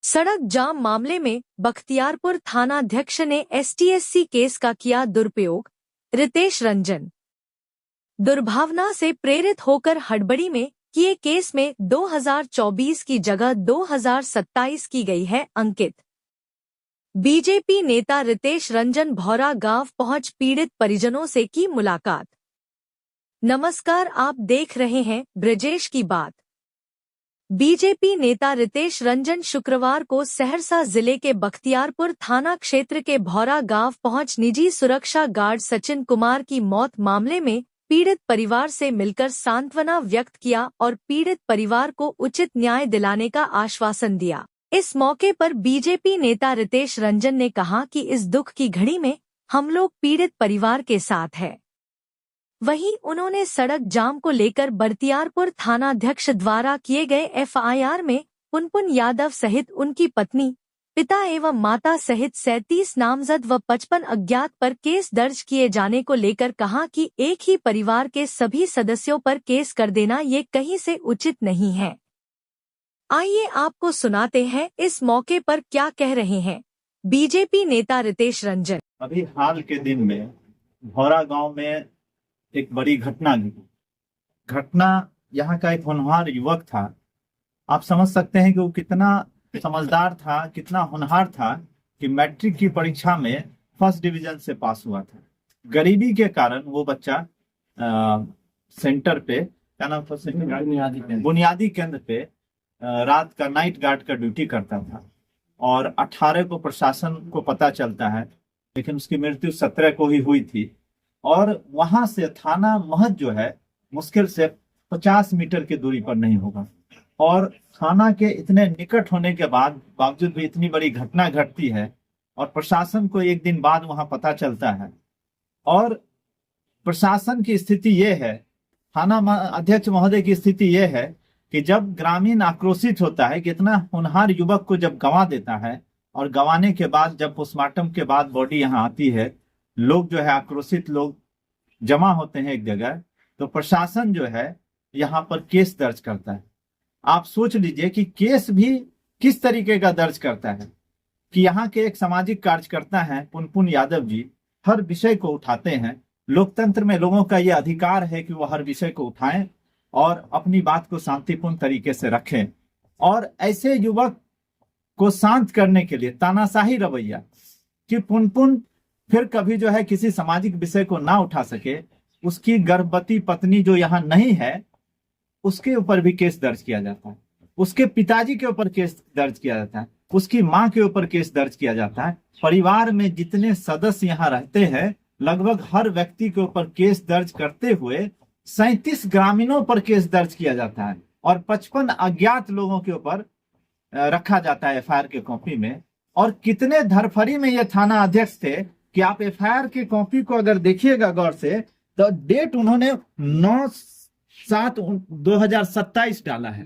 सड़क जाम मामले में बख्तियारपुर थानाध्यक्ष ने एसटीएससी केस का किया दुरुपयोग। रितेश रंजन दुर्भावना से प्रेरित होकर हड़बड़ी में किए केस में 2024 की जगह 2027 की गई है अंकित। बीजेपी नेता रितेश रंजन भौरा गांव पहुंच पीड़ित परिजनों से की मुलाकात। नमस्कार, आप देख रहे हैं ब्रजेश की बात। बीजेपी नेता रितेश रंजन शुक्रवार को सहरसा जिले के बख्तियारपुर थाना क्षेत्र के भौरा गांव पहुंच निजी सुरक्षा गार्ड सचिन कुमार की मौत मामले में पीड़ित परिवार से मिलकर सांत्वना व्यक्त किया और पीड़ित परिवार को उचित न्याय दिलाने का आश्वासन दिया। इस मौके पर बीजेपी नेता रितेश रंजन ने कहा कि इस दुख की घड़ी में हम लोग पीड़ित परिवार के साथ हैं। वहीं उन्होंने सड़क जाम को लेकर बख्तियारपुर थानाध्यक्ष द्वारा किए गए एफआईआर में पुनपुन यादव सहित उनकी पत्नी, पिता एवं माता सहित 37 नामजद व 55 अज्ञात पर केस दर्ज किए जाने को लेकर कहा कि एक ही परिवार के सभी सदस्यों पर केस कर देना ये कहीं से उचित नहीं है। आइए आपको सुनाते हैं इस मौके पर क्या कह रहे हैं बीजेपी नेता रितेश रंजन। अभी हाल के दिन में भौरा गांव में एक बड़ी घटना यहाँ का एक होनहार युवक था। आप समझ सकते हैं कि वो कितना समझदार था, कितना होनहार था कि मैट्रिक की परीक्षा में फर्स्ट डिवीजन से पास हुआ था। गरीबी के कारण वो बच्चा सेंटर पे, क्या नाम था, बुनियादी केंद्र पे रात का नाइट गार्ड का ड्यूटी करता था और 18 को प्रशासन को पता चलता है, लेकिन उसकी मृत्यु 17 को ही हुई थी। और वहां से थाना महज जो है मुश्किल से 50 मीटर की दूरी पर नहीं होगा। और थाना के इतने निकट होने के बावजूद भी इतनी बड़ी घटना घटती है और प्रशासन को एक दिन बाद वहां पता चलता है। और प्रशासन की स्थिति ये है, थाना अध्यक्ष महोदय की स्थिति ये है कि जब ग्रामीण आक्रोशित होता है कि इतना होनहार युवक को जब गंवा देता है और गंवाने के बाद जब पोस्टमार्टम के बाद बॉडी यहाँ आती है, लोग जो है आक्रोशित लोग जमा होते हैं एक जगह, तो प्रशासन जो है यहाँ पर केस दर्ज करता है। आप सोच लीजिए कि केस भी किस तरीके का दर्ज करता है कि यहाँ के एक सामाजिक कार्यकर्ता हैं पुनपुन यादव जी, हर विषय को उठाते हैं। लोकतंत्र में लोगों का ये अधिकार है कि वो हर विषय को उठाएं और अपनी बात को शांतिपूर्ण तरीके से रखें। और ऐसे युवक को शांत करने के लिए तानाशाही रवैया कि पुनपुन फिर कभी जो है किसी सामाजिक विषय को ना उठा सके, उसकी गर्भवती पत्नी जो यहाँ नहीं है उसके ऊपर भी केस दर्ज किया जाता है, उसके पिताजी के ऊपर केस दर्ज किया जाता है, उसकी माँ के ऊपर केस दर्ज किया जाता है। परिवार में जितने सदस्य यहाँ रहते हैं लगभग हर व्यक्ति के ऊपर केस दर्ज करते हुए 37 ग्रामीणों पर केस दर्ज किया जाता है और 55 अज्ञात लोगों के ऊपर रखा जाता है एफआईआर के कॉपी में। और कितने धरफरी में ये थाना अध्यक्ष थे कि आप एफआईआर की कॉपी को अगर देखिएगा गौर से तो डेट उन्होंने 9/7/2027 डाला है।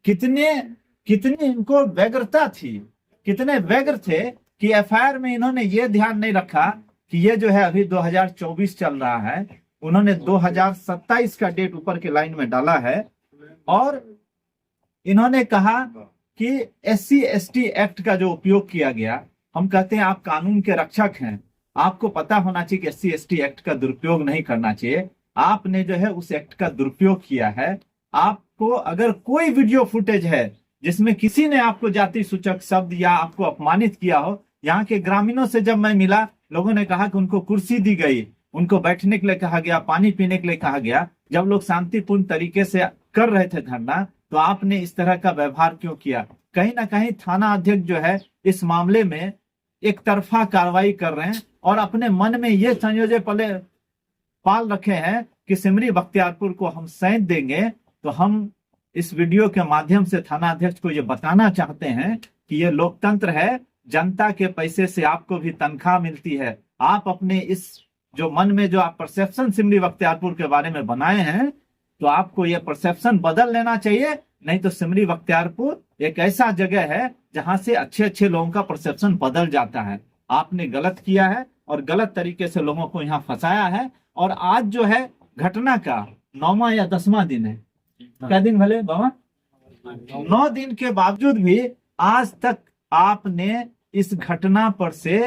कितने इनको व्यग्रता थी, कितने व्यग्र थे कि एफआईआर में इन्होंने ये ध्यान नहीं रखा कि ये जो है अभी 2024 चल रहा है, उन्होंने 2027 का डेट ऊपर के लाइन में डाला है। और इन्होंने कहा कि SC/ST एक्ट का जो उपयोग किया गया, हम कहते हैं आप कानून के रक्षक हैं, आपको पता होना चाहिए कि SC/ST एक्ट का दुरुपयोग नहीं करना चाहिए। आपने जो है उस एक्ट का दुरुपयोग किया है। आपको अगर कोई वीडियो फुटेज है जिसमें किसी ने आपको जाति सूचक शब्द या आपको अपमानित किया हो, यहाँ के ग्रामीणों से जब मैं मिला, लोगों ने कहा कि उनको कुर्सी दी गई, उनको बैठने के लिए कहा गया, पानी पीने के लिए कहा गया। जब लोग शांतिपूर्ण तरीके से कर रहे थे धरना, तो आपने इस तरह का व्यवहार क्यों किया? कहीं ना कहीं थाना अध्यक्ष जो है इस मामले में एक तरफा कार्रवाई कर रहे हैं और अपने मन में ये संयोजन पाल रखे हैं कि सिमरी बख्तियारपुर को हम सैंत देंगे। तो हम इस वीडियो के माध्यम से थाना अध्यक्ष को ये बताना चाहते हैं कि ये लोकतंत्र है, जनता के पैसे से आपको भी तनख्वाह मिलती है। आप अपने इस जो मन में जो आप परसेप्शन सिमरी बख्तियारपुर के बारे में बनाए हैं, तो आपको ये परसेप्शन बदल लेना चाहिए, नहीं तो सिमरी बख्तियारपुर एक ऐसा जगह है जहां से अच्छे लोगों का परसेप्शन बदल जाता है। आपने गलत किया है और गलत तरीके से लोगों को यहाँ फंसाया है। और आज जो है घटना का 9वां या 10वां दिन है, क्या दिन भले बाबा, 9 दिन के बावजूद भी आज तक आपने इस घटना पर से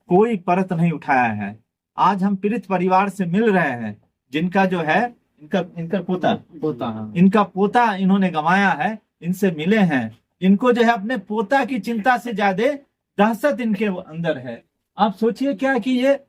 कोई परत नहीं उठाया है। आज हम पीड़ित परिवार से मिल रहे हैं, जिनका जो है इनका इनका पोता इन्होंने गंवाया है, इनसे मिले हैं। इनको जो है अपने पोता की चिंता से ज्यादा दहशत इनके अंदर है। आप सोचिए क्या कि ये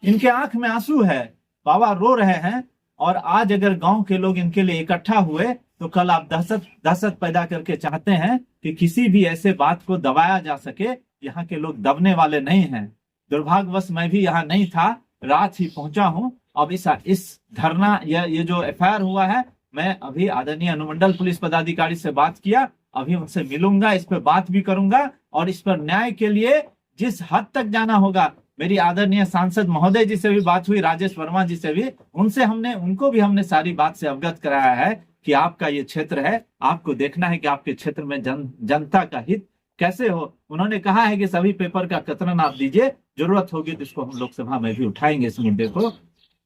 इनके आंख में आंसू है, बाबा रो रहे हैं। और आज अगर गांव के लोग इनके लिए इकट्ठा हुए तो कल आप दहशत पैदा करके चाहते हैं कि किसी भी ऐसे बात को दबाया जा सके। यहाँ के लोग दबने वाले नहीं हैं। दुर्भाग्यवश मैं भी यहाँ नहीं था, रात ही पहुंचा हूं। अब इस धरना ये जो एफआईआर हुआ है, मैं अभी आदरणीय अनुमंडल पुलिस पदाधिकारी से बात किया, अभी उनसे मिलूंगा, इस पर बात भी करूंगा और इस पर न्याय के लिए जिस हद तक जाना होगा, मेरी आदरणीय सांसद महोदय जी से भी बात हुई, राजेश वर्मा जी से भी, उनको भी हमने सारी बात से अवगत कराया है कि आपका ये क्षेत्र है, आपको देखना है कि आपके क्षेत्र में जनता का हित कैसे हो। उन्होंने कहा है कि सभी पेपर का कतरन आप दीजिए, जरूरत होगी तो इसको हम लोकसभा में भी उठाएंगे इस मुद्दे को।